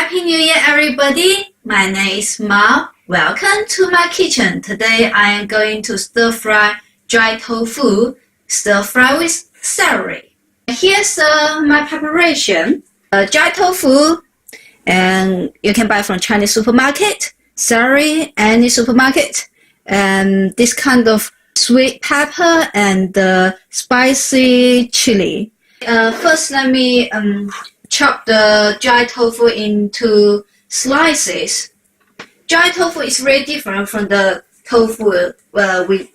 Happy New Year, everybody! My name is Mao. Welcome to my kitchen. Today I am going to stir fry dry tofu, stir fry with celery. Here's my preparation. Dry tofu, and you can buy from Chinese supermarket, celery, any supermarket, and this kind of sweet pepper and spicy chili. First, let me chop the dry tofu into slices. Dry tofu is very different from the tofu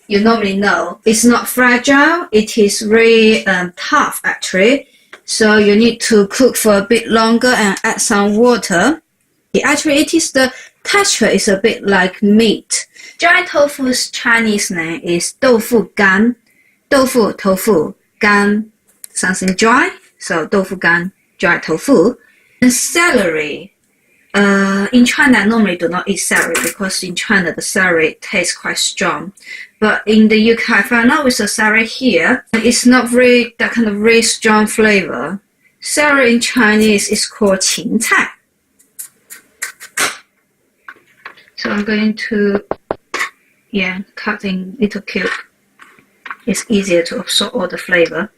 you normally know. It's not fragile. It is very tough actually. So you need to cook for a bit longer and add some water. The texture is a bit like meat. Dry tofu's Chinese name is tofu gan. Tofu, gan, something dry. So tofu gan, dry tofu. And celery. In China, normally do not eat celery because in China the celery tastes quite strong. But in the UK, I found out with the celery here, it's not that kind of very strong flavor. Celery in Chinese is called 芹菜. So I'm going to, cut in little cube. It's easier to absorb all the flavor.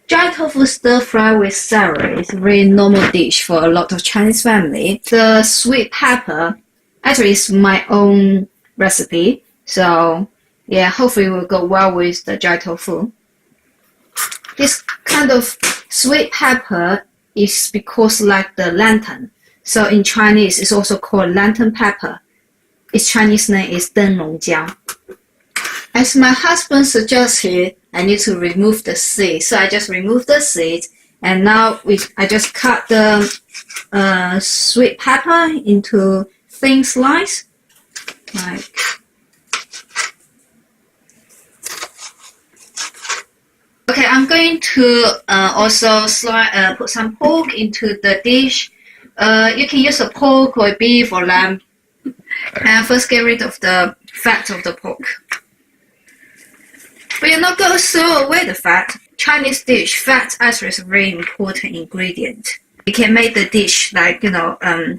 Dry tofu stir fry with celery is a very normal dish for a lot of Chinese family. The sweet pepper actually is my own recipe, so hopefully it will go well with the dry tofu. This kind of sweet pepper is because like the lantern. So in Chinese it's also called lantern pepper. Its Chinese name is 灯笼椒. As my husband suggested, I need to remove the seed. So I just removed the seed, and now I just cut the sweet pepper into thin slice. Okay, I'm going to also put some pork into the dish. You can use a pork or beef or lamb. And first get rid of the fat of the pork. But you're not going to throw away the fat. Chinese dish, fat actually is a very important ingredient. It can make the dish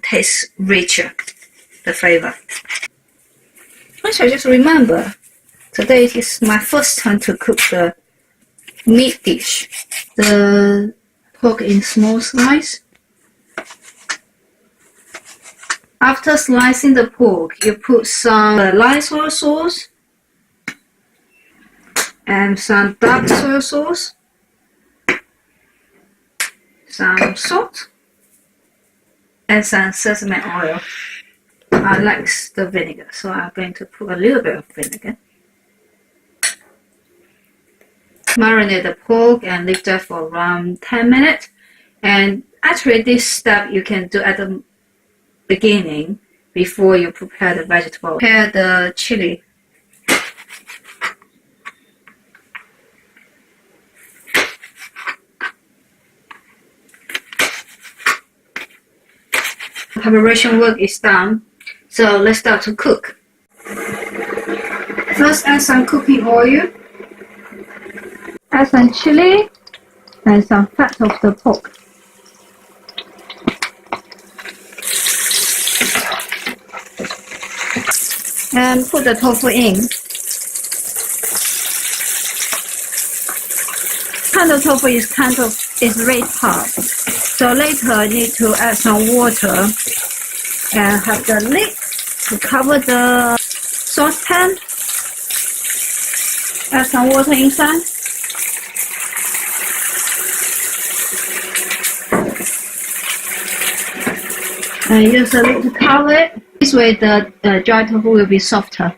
taste richer, the flavor. Actually, I just remember, today is my first time to cook the meat dish. The pork in small slice. After slicing the pork, you put some light soy sauce and some dark soy sauce, some salt, and some sesame oil. I like the vinegar, so I'm going to put a little bit of vinegar. Marinate the pork and leave that for around 10 minutes. And actually this step you can do at the beginning before you prepare the vegetable. Prepare the chili. Preparation work is done, so let's start to cook. First add some cooking oil, add some chili and some fat of the pork. And put the tofu in. Kind of tofu is very tough. So later I need to add some water and have the lid to cover the saucepan. Add some water inside. And use the lid to cover it. This way the dry tofu will be softer.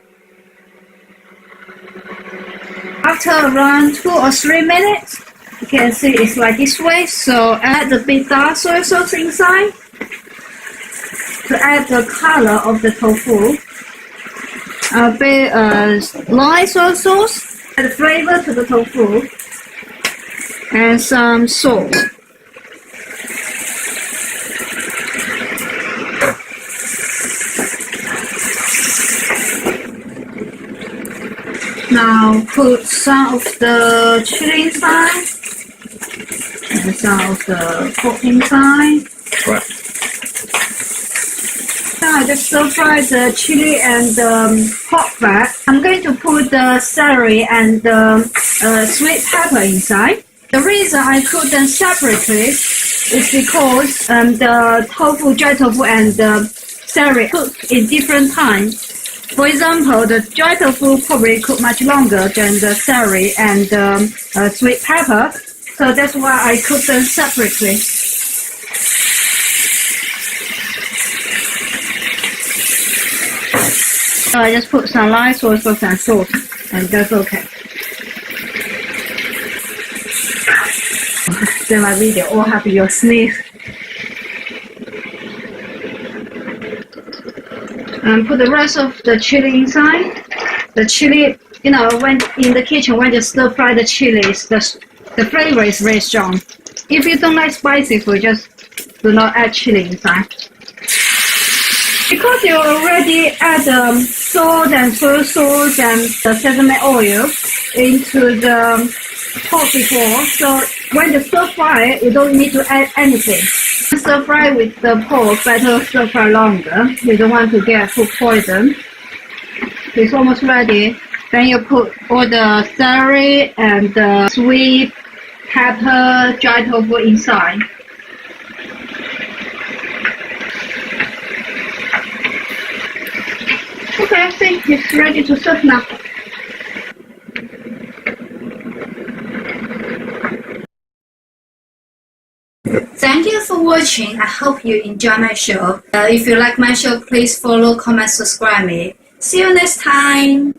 After around 2 or 3 minutes, you can see it's like this way. So add a bit dark soy sauce inside to add the color of the tofu. A bit light soy sauce, add flavor to the tofu, and some salt. Now put some of the chili inside. and some of the pork inside. Right. Now I just stir fry the chili and pork fat. I'm going to put the celery and sweet pepper inside. The reason I cook them separately is because the tofu, dry tofu and celery cook in different times. For example, the dry tofu probably cook much longer than the celery and sweet pepper, so that's why I cook them separately. So I just put some light soy sauce and salt, and that's okay. Then my video all have your sneeze. And put the rest of the chili inside. The chili, you know, when in the kitchen, when you stir fry the chilies, the flavor is very strong. If you don't like spicy food, just do not add chili inside. Because you already add salt and soy sauce and the sesame oil into the pork before, so when you stir fry, you don't need to add anything. Stir fry with the pork, better stir fry longer. You don't want to get food poison. It's almost ready. Then you put all the celery and the sweet pepper, dry tofu inside. Okay, I think it's ready to serve now. Thank you for watching. I hope you enjoy my show. If you like my show, please follow, comment, subscribe me. See you next time.